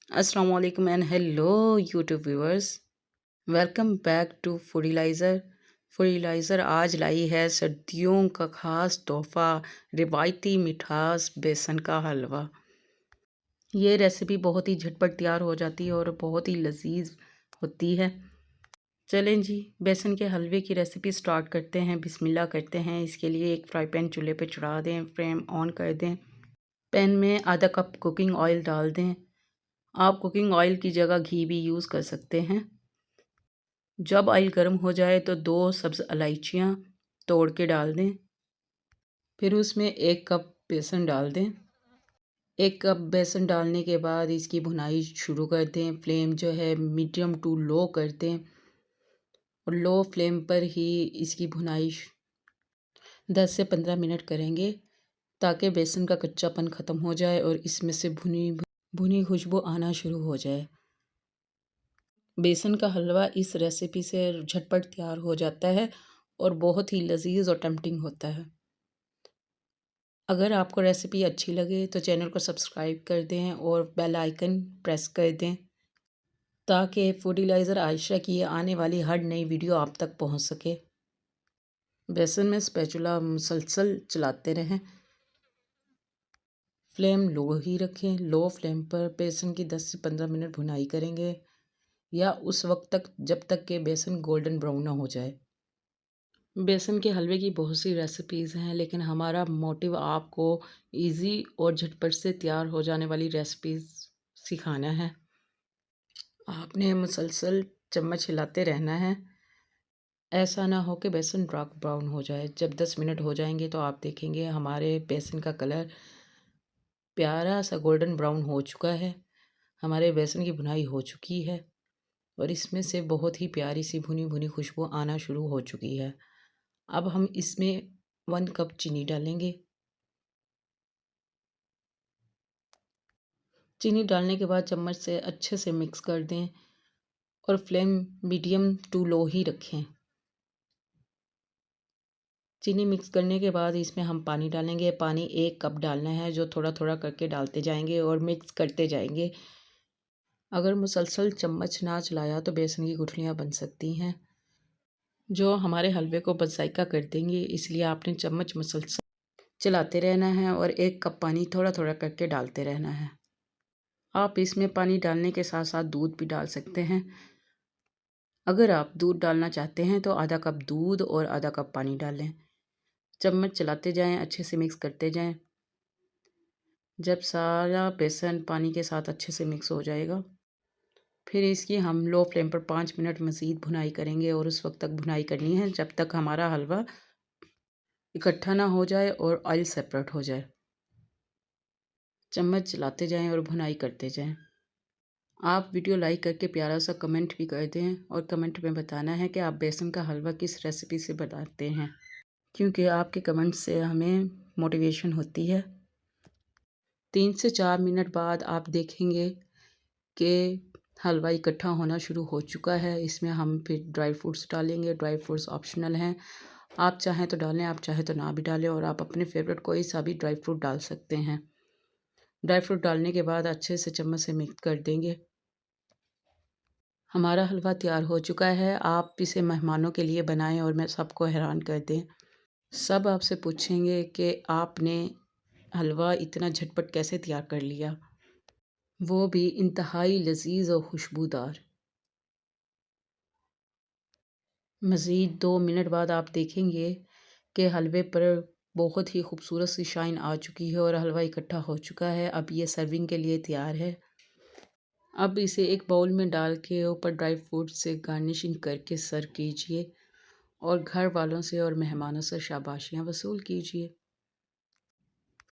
अस्सलाम वालेकुम and hello YouTube viewers. Welcome back to Foodilizer. Foodilizer आज लाई है सर्दियों का ख़ास तोहफ़ा, रिवायती मिठास बेसन का हलवा। ये रेसिपी बहुत ही झटपट तैयार हो जाती है और बहुत ही लजीज होती है। चलें जी, बेसन के हलवे की रेसिपी स्टार्ट करते हैं। बिस्मिल्लाह करते हैं। इसके लिए एक फ्राई पैन चूल्हे पे चढ़ा दें, फ्लेम ऑन कर दें। पैन में आधा कप कुकिंग ऑयल डाल दें। आप कुकिंग ऑयल की जगह घी भी यूज़ कर सकते हैं। जब ऑयल गर्म हो जाए तो 2 सब्ज़ इलायचियाँ तोड़ के डाल दें। फिर उसमें 1 कप बेसन डाल दें। 1 कप बेसन डालने के बाद इसकी भुनाई शुरू कर दें। फ्लेम जो है मीडियम टू लो कर दें और लो फ्लेम पर ही इसकी भुनाई 10 से 15 मिनट करेंगे ताकि बेसन का कच्चापन ख़त्म हो जाए और इसमें से भुनी भुनी खुशबू आना शुरू हो जाए। बेसन का हलवा इस रेसिपी से झटपट तैयार हो जाता है और बहुत ही लजीज और टेम्पटिंग होता है। अगर आपको रेसिपी अच्छी लगे तो चैनल को सब्सक्राइब कर दें और बेल आइकन प्रेस कर दें ताकि फूडिलाइज़र आयशा की आने वाली हर नई वीडियो आप तक पहुंच सके। बेसन में स्पैचुला मुसलसल चलाते रहें। फ्लेम लो ही रखें। लो फ्लेम पर बेसन की 10 से 15 मिनट भुनाई करेंगे या उस वक्त तक जब तक कि बेसन गोल्डन ब्राउन ना हो जाए। बेसन के हलवे की बहुत सी रेसिपीज़ हैं लेकिन हमारा मोटिव आपको इजी और झटपट से तैयार हो जाने वाली रेसिपीज़ सिखाना है। आपने मुसलसल चम्मच हिलाते रहना है। ऐसा ना हो कि बेसन डार्क ब्राउन हो जाए। जब 10 मिनट हो जाएंगे तो आप देखेंगे हमारे बेसन का कलर प्यारा सा गोल्डन ब्राउन हो चुका है। हमारे बेसन की भुनाई हो चुकी है और इसमें से बहुत ही प्यारी सी भुनी भुनी खुशबू आना शुरू हो चुकी है। अब हम इसमें 1 कप चीनी डालेंगे। चीनी डालने के बाद चम्मच से अच्छे से मिक्स कर दें और फ्लेम मीडियम टू लो ही रखें। चीनी मिक्स करने के बाद इसमें हम पानी डालेंगे। पानी 1 कप डालना है जो थोड़ा थोड़ा करके डालते जाएंगे और मिक्स करते जाएंगे। अगर मुसलसल चम्मच ना चलाया तो बेसन की गुठलियाँ बन सकती हैं जो हमारे हलवे को बज़ायका कर देंगी। इसलिए आपने चम्मच मुसलसल चलाते रहना है और 1 कप पानी थोड़ा थोड़ा करके डालते रहना है। आप इसमें पानी डालने के साथ साथ दूध भी डाल सकते हैं। अगर आप दूध डालना चाहते हैं तो आधा कप दूध और आधा कप पानी डालें। चम्मच चलाते जाएं, अच्छे से मिक्स करते जाएं। जब सारा बेसन पानी के साथ अच्छे से मिक्स हो जाएगा फिर इसकी हम लो फ्लेम पर 5 मिनट मज़ीद भुनाई करेंगे और उस वक्त तक भुनाई करनी है जब तक हमारा हलवा इकट्ठा ना हो जाए और ऑयल सेपरेट हो जाए। चम्मच चलाते जाएं और भुनाई करते जाएं। आप वीडियो लाइक करके प्यारा सा कमेंट भी कर दें और कमेंट में बताना है कि आप बेसन का हलवा किस रेसिपी से बनाते हैं, क्योंकि आपके कमेंट से हमें मोटिवेशन होती है। 3 से 4 मिनट बाद आप देखेंगे कि हलवा इकट्ठा होना शुरू हो चुका है। इसमें हम फिर ड्राई फ्रूट्स डालेंगे। ड्राई फ्रूट्स ऑप्शनल हैं, आप चाहें तो डालें, आप चाहें तो ना भी डालें और आप अपने फेवरेट कोई सा भी ड्राई फ्रूट डाल सकते हैं। ड्राई फ्रूट डालने के बाद अच्छे से चम्मच से मिक्स कर देंगे। हमारा हलवा तैयार हो चुका है। आप इसे मेहमानों के लिए बनाएं और मैं सबको हैरान कर दें। सब आपसे पूछेंगे कि आपने हलवा इतना झटपट कैसे तैयार कर लिया, वो भी इंतहाई लजीज और खुशबूदार। मज़ीद 2 मिनट बाद आप देखेंगे कि हलवे पर बहुत ही खूबसूरत सी शाइन आ चुकी है और हलवा इकट्ठा हो चुका है। अब ये सर्विंग के लिए तैयार है। अब इसे एक बाउल में डाल के ऊपर ड्राई फ्रूट से गार्निशिंग करके सर्व कीजिए और घर वालों से और मेहमानों से शाबाशियाँ वसूल कीजिए।